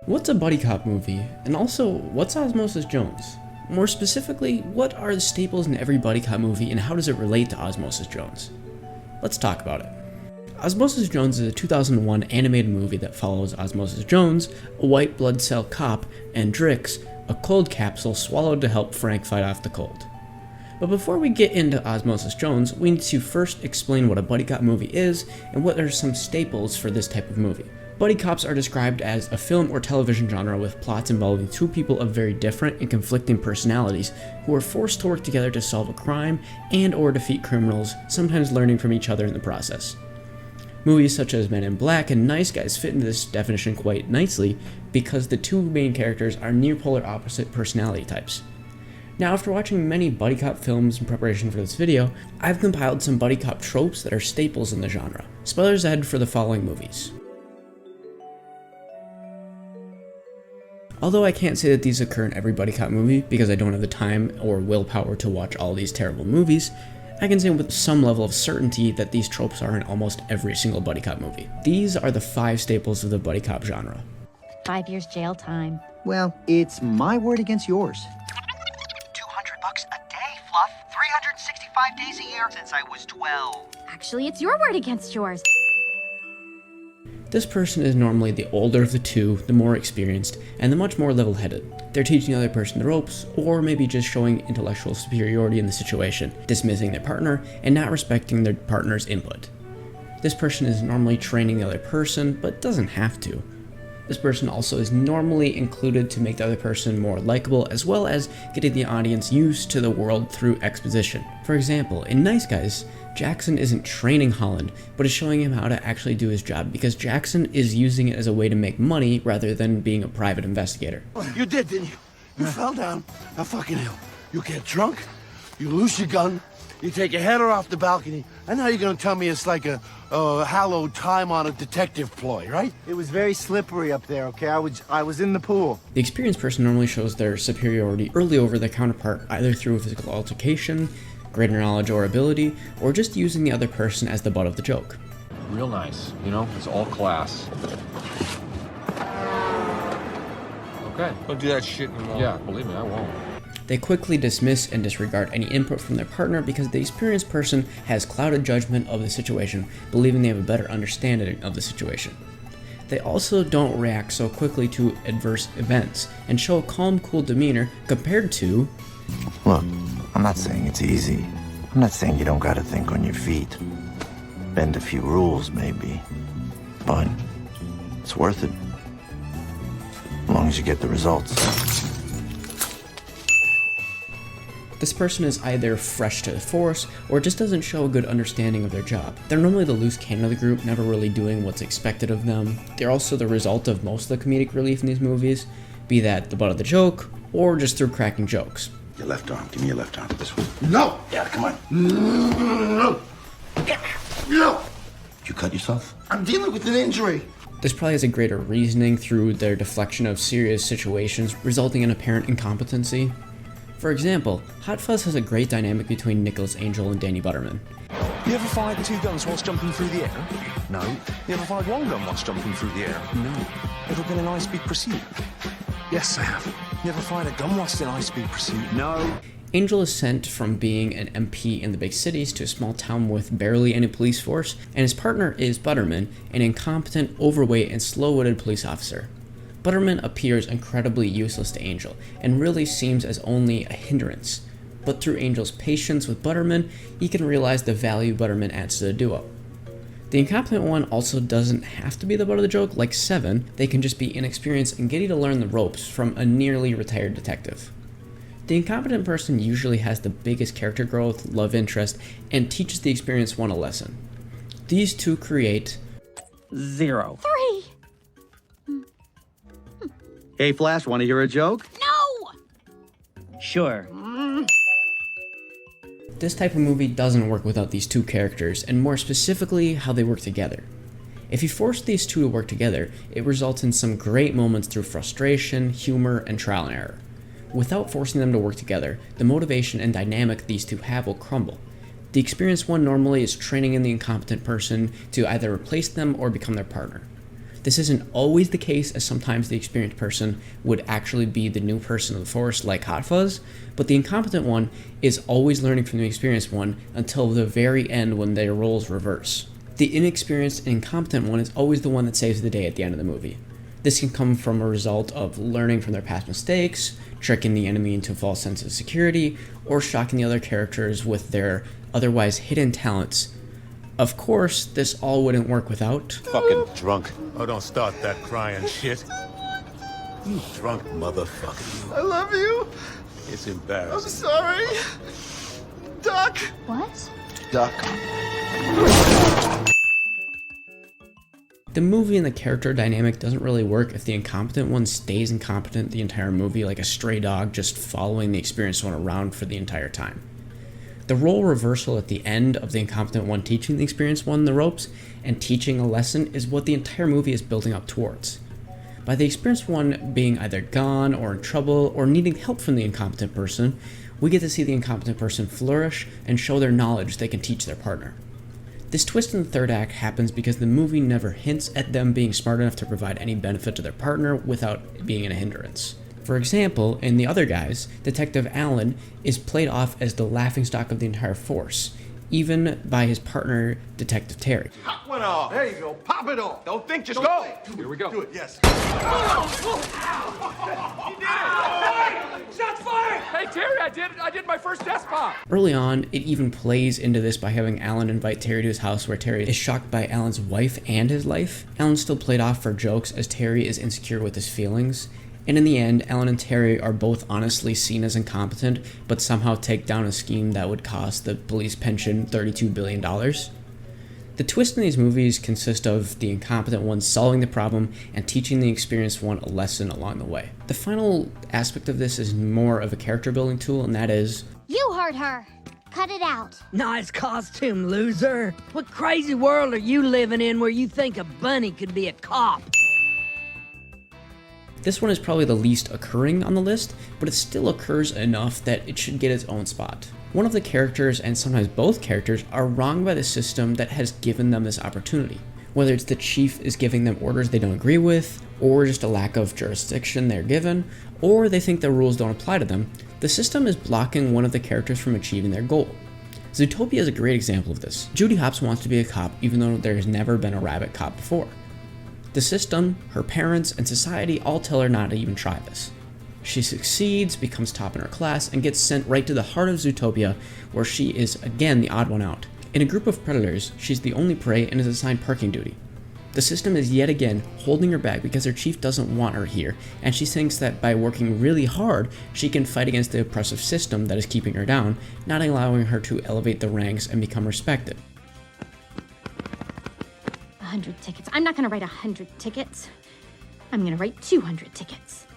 What's a buddy cop movie? And also, what's Osmosis Jones? More specifically, what are the staples in every buddy cop movie and how does it relate to Osmosis Jones? Let's talk about it. Osmosis Jones is a 2001 animated movie that follows Osmosis Jones, a white blood cell cop, and Drix, a cold capsule swallowed to help Frank fight off the cold. But before we get into Osmosis Jones, we need to first explain what a buddy cop movie is and what are some staples for this type of movie. Buddy cops are described as a film or television genre with plots involving two people of very different and conflicting personalities who are forced to work together to solve a crime and or defeat criminals, sometimes learning from each other in the process. Movies such as Men in Black and Nice Guys fit into this definition quite nicely because the two main characters are near polar opposite personality types. Now, after watching many buddy cop films in preparation for this video, I've compiled some buddy cop tropes that are staples in the genre. Spoilers ahead for the following movies. Although I can't say that these occur in every buddy cop movie because I don't have the time or willpower to watch all these terrible movies, I can say with some level of certainty that these tropes are in almost every single buddy cop movie. These are the 5 staples of the buddy cop genre. 5 years jail time. Well, it's my word against yours. $200 a day, Fluff. 365 days a year since I was 12. Actually, it's your word against yours. This person is normally the older of the two, the more experienced, and the much more level-headed. They're teaching the other person the ropes, or maybe just showing intellectual superiority in the situation, dismissing their partner, and not respecting their partner's input. This person is normally training the other person, but doesn't have to. This person also is normally included to make the other person more likable, as well as getting the audience used to the world through exposition. For example, in Nice Guys, Jackson isn't training Holland, but is showing him how to actually do his job because Jackson is using it as a way to make money rather than being a private investigator. You did, didn't you? You fell down a fucking hill. You get drunk, you lose your gun, you take a header off the balcony, and now you're gonna tell me it's like a hallowed time-honored detective ploy, right? It was very slippery up there, okay? I was in the pool. The experienced person normally shows their superiority early over their counterpart, either through physical altercation, greater knowledge or ability, or just using the other person as the butt of the joke. Real nice, you know? It's all class. Okay. Don't do that shit anymore. Yeah, believe me, I won't. They quickly dismiss and disregard any input from their partner because the experienced person has clouded judgment of the situation, believing they have a better understanding of the situation. They also don't react so quickly to adverse events and show a calm, cool demeanor compared to... Look, I'm not saying it's easy. I'm not saying you don't gotta think on your feet. Bend a few rules, maybe. But it's worth it. As long as you get the results. This person is either fresh to the force or just doesn't show a good understanding of their job. They're normally the loose cannon of the group, never really doing what's expected of them. They're also the result of most of the comedic relief in these movies, be that the butt of the joke or just through cracking jokes. Your left arm. Give me your left arm. This one. No! Yeah, come on. No! No! You cut yourself? I'm dealing with an injury. This probably has a greater reasoning through their deflection of serious situations, resulting in apparent incompetency. For example, Hot Fuzz has a great dynamic between Nicholas Angel and Danny Butterman. You ever fired 2 guns whilst jumping through the air? No. You ever fired 1 gun whilst jumping through the air? No. Ever been in high-speed pursuit? Yes, I have. You ever fired a gun whilst in high-speed pursuit? No. Angel is sent from being an MP in the big cities to a small town with barely any police force, and his partner is Butterman, an incompetent, overweight, and slow-witted police officer. Butterman appears incredibly useless to Angel, and really seems as only a hindrance. But through Angel's patience with Butterman, he can realize the value Butterman adds to the duo. The incompetent one also doesn't have to be the butt of the joke like Seven, they can just be inexperienced and getting to learn the ropes from a nearly retired detective. The incompetent person usually has the biggest character growth, love interest, and teaches the experienced one a lesson. These two create 0. 3. Hey, Flash, want to hear a joke? No! Sure. This type of movie doesn't work without these two characters, and more specifically, how they work together. If you force these two to work together, it results in some great moments through frustration, humor, and trial and error. Without forcing them to work together, the motivation and dynamic these two have will crumble. The experienced one normally is training in the incompetent person to either replace them or become their partner. This isn't always the case, as sometimes the experienced person would actually be the new person of the force like Hot Fuzz, but the incompetent one is always learning from the experienced one until the very end when their roles reverse. The inexperienced and incompetent one is always the one that saves the day at the end of the movie. This can come from a result of learning from their past mistakes, tricking the enemy into a false sense of security, or shocking the other characters with their otherwise hidden talents. Of course, this all wouldn't work without Fucking drunk. Oh, don't start that crying shit. You drunk motherfucker. I love you. It's I'm embarrassing. sorry. Doc. What? Doc. The movie and the character dynamic doesn't really work if the incompetent one stays incompetent the entire movie, like a stray dog just following the experienced one around for the entire time. The role reversal at the end of the incompetent one teaching the experienced one the ropes and teaching a lesson is what the entire movie is building up towards. By the experienced one being either gone or in trouble or needing help from the incompetent person, we get to see the incompetent person flourish and show their knowledge they can teach their partner. This twist in the third act happens because the movie never hints at them being smart enough to provide any benefit to their partner without being a hindrance. For example, in The Other Guys, Detective Allen is played off as the laughingstock of the entire force, even by his partner, Detective Terry. Pop one off. There you go. Pop it off. Don't think, just go. Here we go. Do it, yes. Shots fired! Hey, Terry, I did my first death bomb. Early on, it even plays into this by having Alan invite Terry to his house where Terry is shocked by Alan's wife and his life. Alan's still played off for jokes as Terry is insecure with his feelings. And in the end, Alan and Terry are both honestly seen as incompetent, but somehow take down a scheme that would cost the police pension $32 billion. The twists in these movies consist of the incompetent one solving the problem and teaching the experienced one a lesson along the way. The final aspect of this is more of a character building tool, and that is, You hurt her. Cut it out. Nice costume, loser. What crazy world are you living in where you think a bunny could be a cop? this one is probably the least occurring on the list, but it still occurs enough that it should get its own spot. One of the characters, and sometimes both characters, are wronged by the system that has given them this opportunity. Whether it's the chief is giving them orders they don't agree with, or just a lack of jurisdiction they're given, or they think the rules don't apply to them, the system is blocking one of the characters from achieving their goal. Zootopia is a great example of this. Judy Hopps wants to be a cop even though there has never been a rabbit cop before. The system, her parents, and society all tell her not to even try this. She succeeds, becomes top in her class, and gets sent right to the heart of Zootopia, where she is again the odd one out. In a group of predators, she's the only prey and is assigned parking duty. The system is yet again holding her back because her chief doesn't want her here, and she thinks that by working really hard, she can fight against the oppressive system that is keeping her down, not allowing her to elevate the ranks and become respected. 100 tickets. I'm not gonna write 100 tickets. I'm gonna write 200 tickets.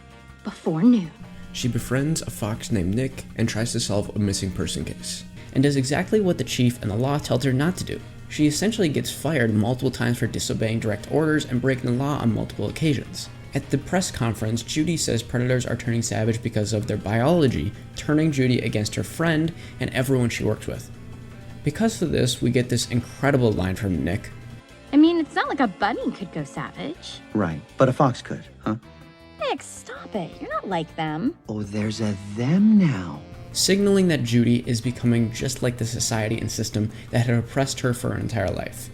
Before noon. She befriends a fox named Nick and tries to solve a missing person case, and does exactly what the chief and the law tells her not to do. She essentially gets fired multiple times for disobeying direct orders and breaking the law on multiple occasions. At the press conference, Judy says predators are turning savage because of their biology, turning Judy against her friend and everyone she works with. Because of this, we get this incredible line from Nick. I mean, it's not like a bunny could go savage. Right, but a fox could, huh? Nick, stop it. You're not like them. Oh, there's a them now. Signaling that Judy is becoming just like the society and system that had oppressed her for her entire life.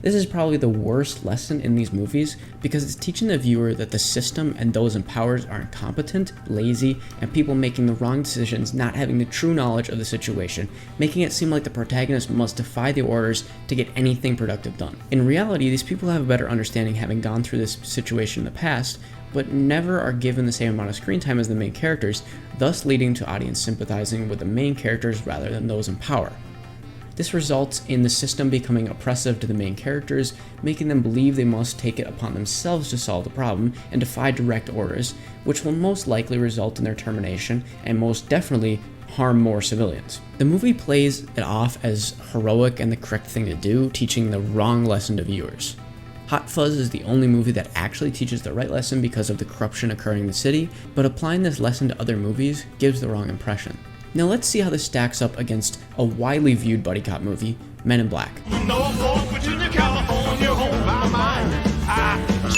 This is probably the worst lesson in these movies because it's teaching the viewer that the system and those in power are incompetent, lazy, and people making the wrong decisions not having the true knowledge of the situation, making it seem like the protagonist must defy the orders to get anything productive done. In reality, these people have a better understanding having gone through this situation in the past, but never are given the same amount of screen time as the main characters, thus leading to audience sympathizing with the main characters rather than those in power. This results in the system becoming oppressive to the main characters, making them believe they must take it upon themselves to solve the problem and defy direct orders, which will most likely result in their termination and most definitely harm more civilians. The movie plays it off as heroic and the correct thing to do, teaching the wrong lesson to viewers. Hot Fuzz is the only movie that actually teaches the right lesson because of the corruption occurring in the city, but applying this lesson to other movies gives the wrong impression. Now let's see how this stacks up against a widely viewed buddy cop movie, Men in Black. Norfolk, Virginia, California, hold my mind. I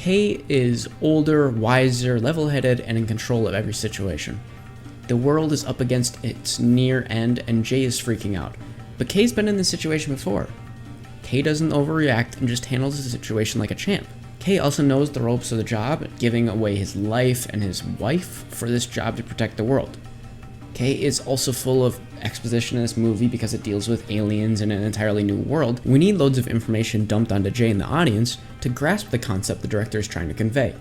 Kay is older, wiser, level-headed, and in control of every situation. The world is up against its near end and Jay is freaking out. But Kay's been in this situation before. Kay doesn't overreact and just handles the situation like a champ. Kay also knows the ropes of the job, giving away his life and his wife for this job to protect the world. Kay is also full of exposition in this movie because it deals with aliens in an entirely new world. We need loads of information dumped onto Jay and the audience to grasp the concept the director is trying to convey.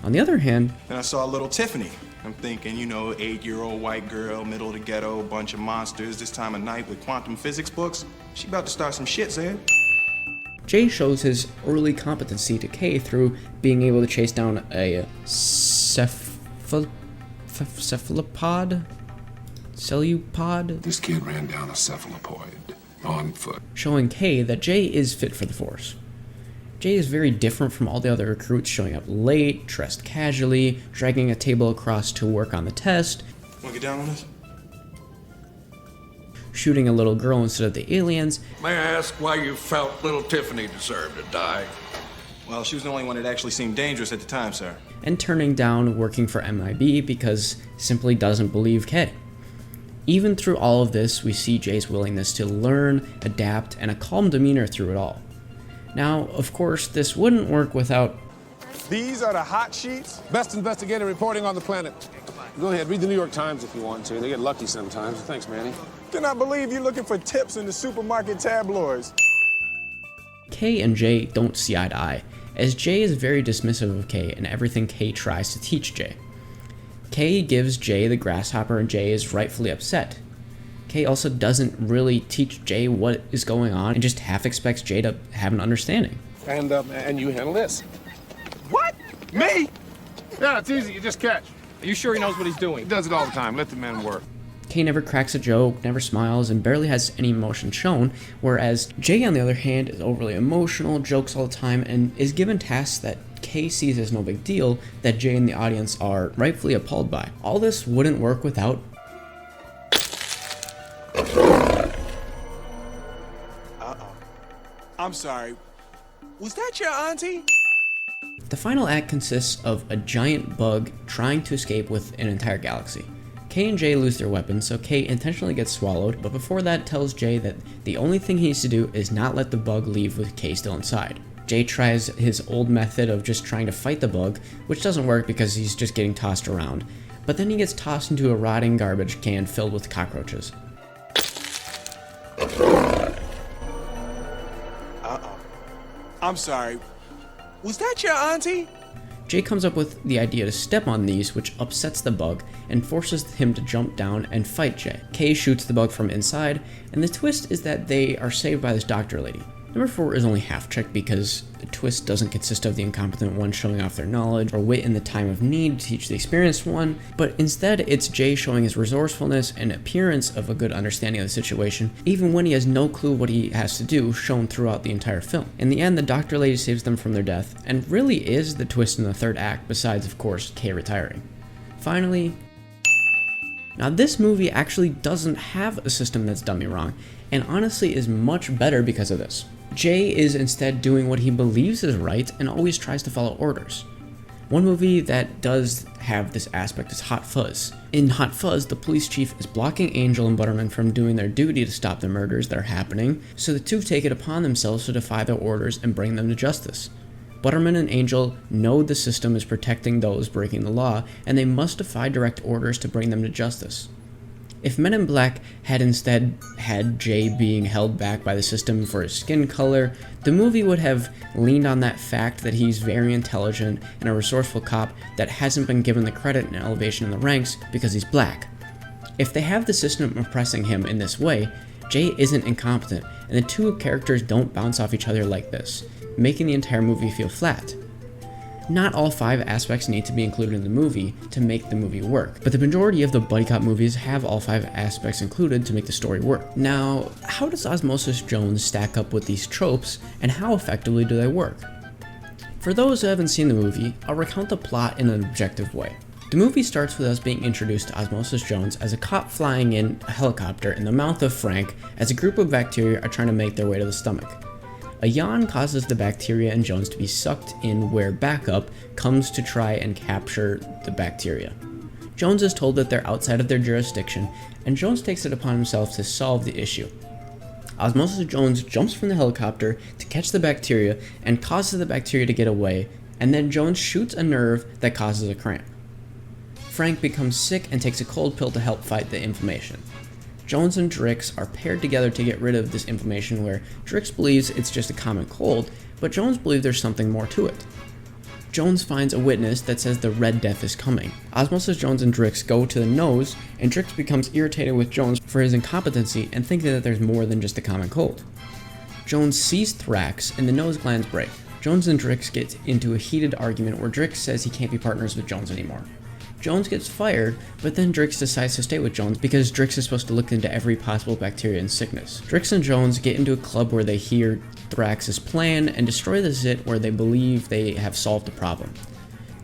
On the other hand, and I saw little Tiffany. I'm thinking, you know, 8-year-old white girl, middle of the ghetto, bunch of monsters, this time of night with quantum physics books. She about to start some shit, Zed. Jay shows his early competency to Kay through being able to chase down a cephalopod? Celupod? This kid ran down a cephalopod on foot, showing Kay that Jay is fit for the Force. Jay is very different from all the other recruits, showing up late, dressed casually, dragging a table across to work on the test. Wanna get down on this? Shooting a little girl instead of the aliens. May I ask why you felt little Tiffany deserved to die? Well, she was the only one that actually seemed dangerous at the time, sir. And turning down working for MIB because simply doesn't believe Kay. Even through all of this, we see Jay's willingness to learn, adapt, and a calm demeanor through it all. Now, of course, this wouldn't work without... These are the hot sheets? Best investigative reporting on the planet. Go ahead, read the New York Times if you want to. They get lucky sometimes. Thanks, Manny. Cannot believe you're looking for tips in the supermarket tabloids. Kay and Jay don't see eye to eye, as Jay is very dismissive of Kay and everything Kay tries to teach Jay. Kay gives Jay the grasshopper and Jay is rightfully upset. Kay also doesn't really teach Jay what is going on and just half expects Jay to have an understanding. And you handle this. What? Me? Yeah, it's easy. You just catch. Are you sure he knows what he's doing? He does it all the time. Let the men work. Kay never cracks a joke, never smiles, and barely has any emotion shown, whereas Jay, on the other hand, is overly emotional, jokes all the time, and is given tasks that Kay sees as no big deal that Jay and the audience are rightfully appalled by. All this wouldn't work without... I'm sorry. Was that your auntie? The final act consists of a giant bug trying to escape with an entire galaxy. Kay and Jay lose their weapons, so Kay intentionally gets swallowed, but before that tells Jay that the only thing he needs to do is not let the bug leave with Kay still inside. Jay tries his old method of just trying to fight the bug, which doesn't work because he's just getting tossed around, but then he gets tossed into a rotting garbage can filled with cockroaches. I'm sorry. Was that your auntie? Jay comes up with the idea to step on these, which upsets the bug and forces him to jump down and fight Jay. Kay shoots the bug from inside, and the twist is that they are saved by this doctor lady. Number 4 is only half checked because the twist doesn't consist of the incompetent one showing off their knowledge or wit in the time of need to teach the experienced one, but instead it's Jay showing his resourcefulness and appearance of a good understanding of the situation, even when he has no clue what he has to do, shown throughout the entire film. In the end, the doctor lady saves them from their death, and really is the twist in the third act, besides of course Kay retiring. Finally, now this movie actually doesn't have a system that's done me wrong, and honestly is much better because of this. Jay is instead doing what he believes is right and always tries to follow orders. One movie that does have this aspect is Hot Fuzz. In Hot Fuzz, the police chief is blocking Angel and Butterman from doing their duty to stop the murders that are happening, so the two take it upon themselves to defy their orders and bring them to justice. Butterman and Angel know the system is protecting those breaking the law, and they must defy direct orders to bring them to justice. If Men in Black had instead had Jay being held back by the system for his skin color, the movie would have leaned on that fact that he's very intelligent and a resourceful cop that hasn't been given the credit and elevation in the ranks because he's black. If they have the system oppressing him in this way, Jay isn't incompetent, and the two characters don't bounce off each other like this, making the entire movie feel flat. Not all 5 aspects need to be included in the movie to make the movie work, but the majority of the buddy cop movies have all 5 aspects included to make the story work. Now, how does Osmosis Jones stack up with these tropes, and how effectively do they work? For those who haven't seen the movie, I'll recount the plot in an objective way. The movie starts with us being introduced to Osmosis Jones as a cop flying in a helicopter in the mouth of Frank as a group of bacteria are trying to make their way to the stomach. A yawn causes the bacteria in Jones to be sucked in, where backup comes to try and capture the bacteria. Jones is told that they're outside of their jurisdiction, and Jones takes it upon himself to solve the issue. Osmosis Jones jumps from the helicopter to catch the bacteria and causes the bacteria to get away, and then Jones shoots a nerve that causes a cramp. Frank becomes sick and takes a cold pill to help fight the inflammation. Jones and Drix are paired together to get rid of this inflammation, where Drix believes it's just a common cold, but Jones believes there's something more to it. Jones finds a witness that says the Red Death is coming. Osmosis Jones and Drix go to the nose, and Drix becomes irritated with Jones for his incompetency and thinking that there's more than just a common cold. Jones sees Thrax, and the nose glands break. Jones and Drix get into a heated argument where Drix says he can't be partners with Jones anymore. Jones gets fired, but then Drix decides to stay with Jones because Drix is supposed to look into every possible bacteria and sickness. Drix and Jones get into a club where they hear Thrax's plan and destroy the Zit, where they believe they have solved the problem.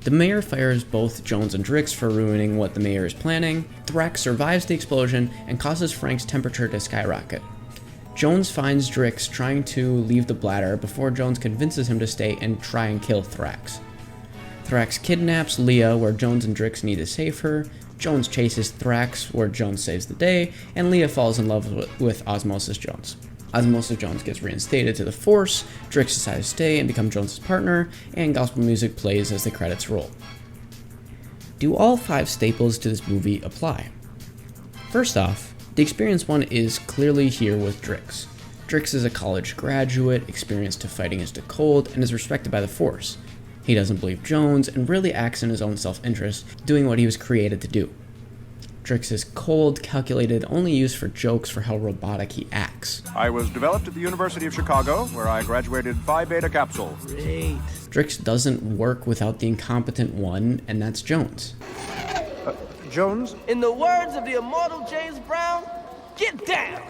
The mayor fires both Jones and Drix for ruining what the mayor is planning. Thrax survives the explosion and causes Frank's temperature to skyrocket. Jones finds Drix trying to leave the bladder before Jones convinces him to stay and try and kill Thrax. Thrax kidnaps Leah, where Jones and Drix need to save her. Jones chases Thrax, where Jones saves the day, and Leah falls in love with Osmosis Jones. Osmosis Jones gets reinstated to the Force, Drix decides to stay and become Jones' partner, and gospel music plays as the credits roll. Do all 5 staples to this movie apply? First off, the experienced one is clearly here with Drix. Drix is a college graduate, experienced to fighting against the cold, and is respected by the Force. He doesn't believe Jones and really acts in his own self-interest, doing what he was created to do. Drix is cold, calculated, only used for jokes for how robotic he acts. I was developed at the University of Chicago, where I graduated Phi Beta capsule. Great. Drix doesn't work without the incompetent one, and that's Jones. Jones? In the words of the immortal James Brown, get down!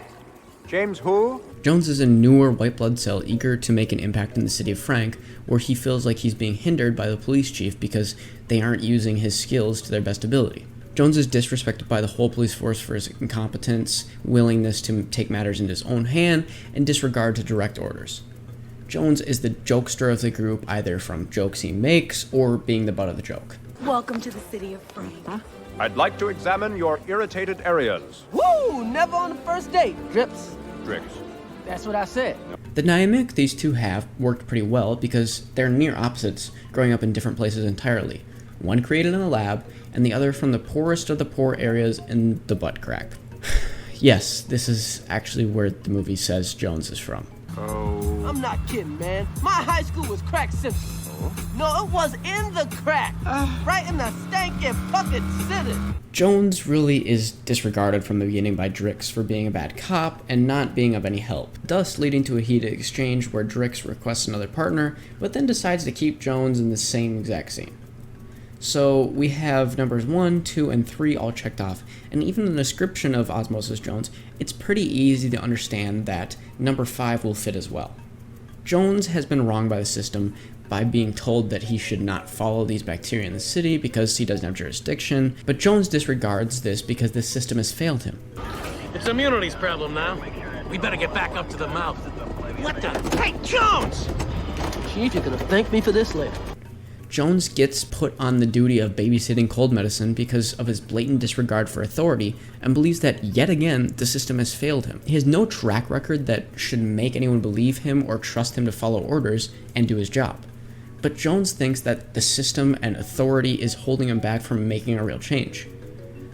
James who? Jones is a newer white blood cell eager to make an impact in the city of Frank, where he feels like he's being hindered by the police chief because they aren't using his skills to their best ability. Jones is disrespected by the whole police force for his incompetence, willingness to take matters into his own hand, and disregard to direct orders. Jones is the jokester of the group, either from jokes he makes or being the butt of the joke. Welcome to the city of Frank. I'd like to examine your irritated areas. Woo! Never on the first date, Drips. Drix. That's what I said. The dynamic these two have worked pretty well because they're near opposites, growing up in different places entirely. One created in a lab, and the other from the poorest of the poor areas in the butt crack. Yes, this is actually where the movie says Jones is from. Oh. I'm not kidding, man. My high school was crack central. No, it was in the crack. Right in the stanky fucking city. Jones really is disregarded from the beginning by Drix for being a bad cop and not being of any help, thus leading to a heated exchange where Drix requests another partner, but then decides to keep Jones in the same exact scene. So we have numbers 1, 2, and 3 all checked off, and even in the description of Osmosis Jones, it's pretty easy to understand that number 5 will fit as well. Jones has been wronged by the system by being told that he should not follow these bacteria in the city because he doesn't have jurisdiction, but Jones disregards this because the system has failed him. It's immunity's problem now. We better get back up to the mouth. What the? Hey, Jones! Chief, you're gonna thank me for this later. Jones gets put on the duty of babysitting cold medicine because of his blatant disregard for authority and believes that, yet again, the system has failed him. He has no track record that should make anyone believe him or trust him to follow orders and do his job. But Jones thinks that the system and authority is holding him back from making a real change.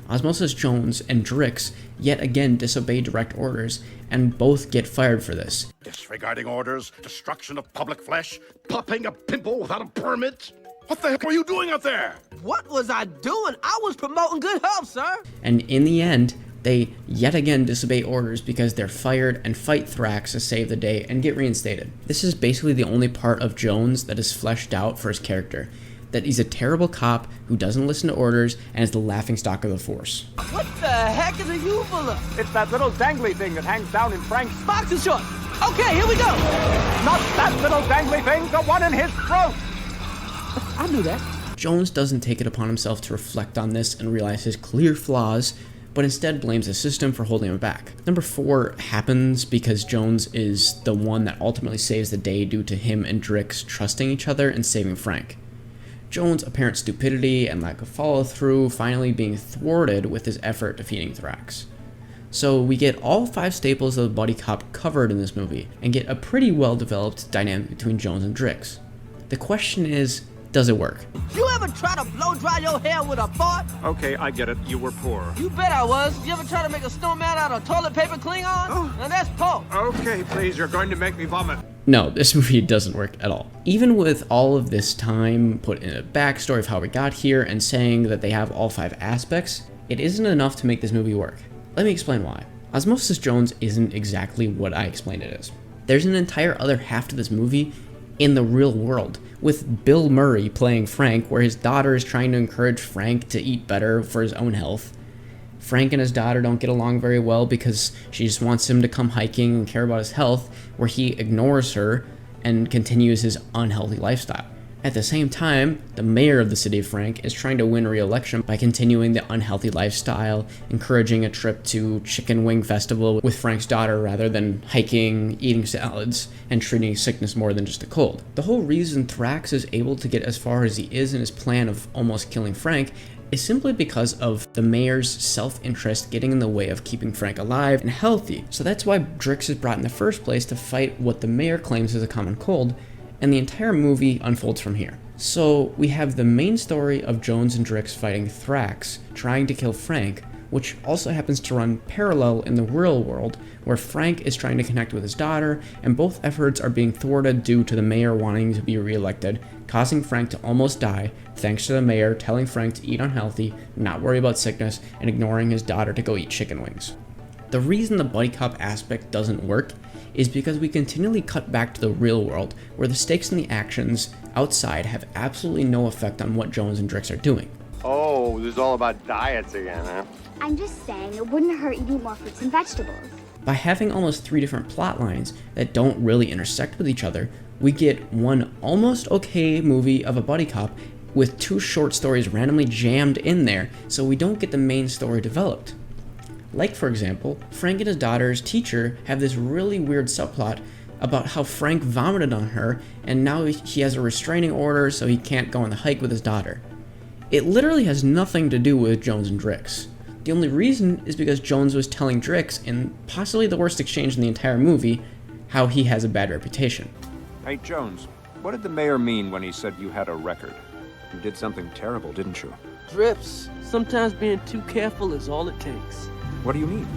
Osmosis Jones and Drix yet again disobey direct orders, and both get fired for this. Disregarding orders, destruction of public flesh, popping a pimple without a permit. What the heck were you doing up there? What was I doing? I was promoting good health, sir. And in the end, they yet again disobey orders because they're fired and fight Thrax to save the day and get reinstated. This is basically the only part of Jones that is fleshed out for his character. That he's a terrible cop who doesn't listen to orders and is the laughingstock of the Force. What the heck is a uvula? It's that little dangly thing that hangs down in Frank's boxing shorts. Okay, here we go. Not that little dangly thing, the one in his throat. I knew that. Jones doesn't take it upon himself to reflect on this and realize his clear flaws, but instead blames the system for holding him back. Number 4 happens because Jones is the one that ultimately saves the day due to him and Drix trusting each other and saving Frank. Jones' apparent stupidity and lack of follow-through finally being thwarted with his effort defeating Thrax. So we get all 5 staples of the buddy cop covered in this movie, and get a pretty well-developed dynamic between Jones and Drix. The question is, does it work? You ever try to blow dry your hair with a fart? Okay, I get it. You were poor. You bet I was. You ever try to make a snowman out of toilet paper Klingon? Oh. Now that's poor. Okay, please, you're going to make me vomit. No, this movie doesn't work at all. Even with all of this time put in a backstory of how we got here and saying that they have all 5 aspects, it isn't enough to make this movie work. Let me explain why. Osmosis Jones isn't exactly what I explained it as. There's an entire other half to this movie in the real world, with Bill Murray playing Frank, where his daughter is trying to encourage Frank to eat better for his own health. Frank and his daughter don't get along very well because she just wants him to come hiking and care about his health, where he ignores her and continues his unhealthy lifestyle. At the same time, the mayor of the city of Frank is trying to win re-election by continuing the unhealthy lifestyle, encouraging a trip to Chicken Wing Festival with Frank's daughter rather than hiking, eating salads, and treating sickness more than just a cold. The whole reason Thrax is able to get as far as he is in his plan of almost killing Frank is simply because of the mayor's self-interest getting in the way of keeping Frank alive and healthy. So that's why Drix is brought in the first place, to fight what the mayor claims is a common cold, and the entire movie unfolds from here. So we have the main story of Jones and Drix fighting Thrax, trying to kill Frank, which also happens to run parallel in the real world, where Frank is trying to connect with his daughter, and both efforts are being thwarted due to the mayor wanting to be re-elected, causing Frank to almost die, thanks to the mayor telling Frank to eat unhealthy, not worry about sickness, and ignoring his daughter to go eat chicken wings. The reason the buddy cop aspect doesn't work is because we continually cut back to the real world, where the stakes and the actions outside have absolutely no effect on what Jones and Drix are doing. Oh, this is all about diets again, huh? I'm just saying it wouldn't hurt eating more fruits and vegetables. By having almost 3 different plot lines that don't really intersect with each other, we get one almost okay movie of a buddy cop with 2 short stories randomly jammed in there, so we don't get the main story developed. Like, for example, Frank and his daughter's teacher have this really weird subplot about how Frank vomited on her, and now he has a restraining order so he can't go on the hike with his daughter. It literally has nothing to do with Jones and Drix. The only reason is because Jones was telling Drix, in possibly the worst exchange in the entire movie, how he has a bad reputation. Hey, Jones, what did the mayor mean when he said you had a record? You did something terrible, didn't you? Drips. Sometimes being too careful is all it takes. What do you mean?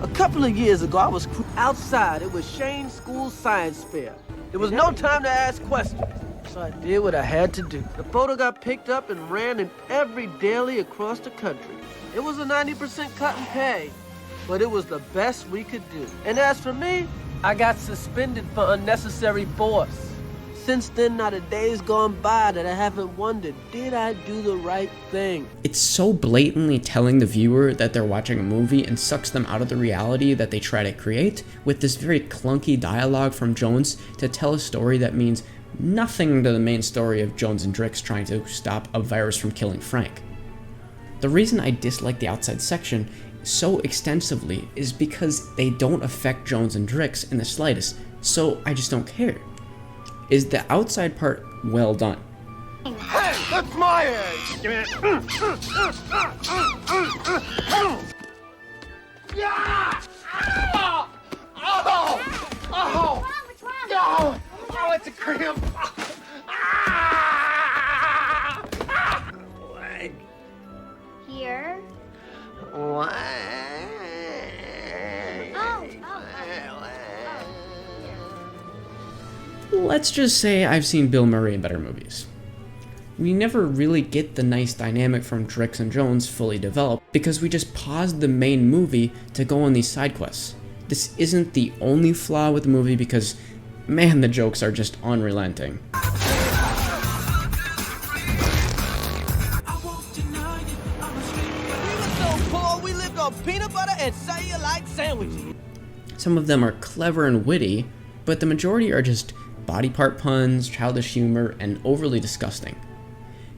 A couple of years ago, I was outside. It was Shane's school science fair. There was no time to ask questions, so I did what I had to do. The photo got picked up and ran in every daily across the country. It was a 90% cut and pay, but it was the best we could do. And as for me, I got suspended for unnecessary force. Since then, not a day's gone by that I haven't wondered, did I do the right thing? It's so blatantly telling the viewer that they're watching a movie and sucks them out of the reality that they try to create, with this very clunky dialogue from Jones to tell a story that means nothing to the main story of Jones and Drix trying to stop a virus from killing Frank. The reason I dislike the outside section so extensively is because they don't affect Jones and Drix in the slightest, so I just don't care. Is the outside part well done? Hey, that's my edge! Give me that. Yeah! Oh! Oh! Oh! What's wrong? Oh! Oh, it's a cramp! Ah! Leg. Here. Leg. Let's just say I've seen Bill Murray in better movies. We never really get the nice dynamic from Drix and Jones fully developed because we just paused the main movie to go on these side quests. This isn't the only flaw with the movie because, man, the jokes are just unrelenting. We lived on peanut butter and cellulite sandwiches. Some of them are clever and witty, but the majority are just body part puns, childish humor, and overly disgusting.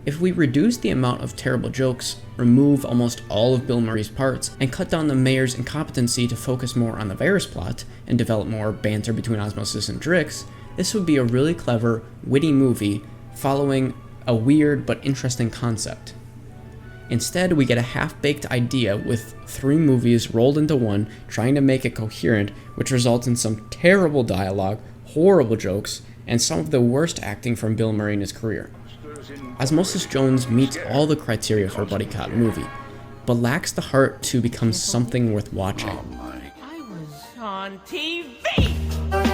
If we reduce the amount of terrible jokes, remove almost all of Bill Murray's parts, and cut down the mayor's incompetency to focus more on the virus plot and develop more banter between Osmosis and Drix, this would be a really clever, witty movie following a weird but interesting concept. Instead, we get a half-baked idea with 3 movies rolled into one, trying to make it coherent, which results in some terrible dialogue, horrible jokes, and some of the worst acting from Bill Murray in his career. Osmosis Jones meets all the criteria for a buddy cop movie, but lacks the heart to become something worth watching. I was on TV!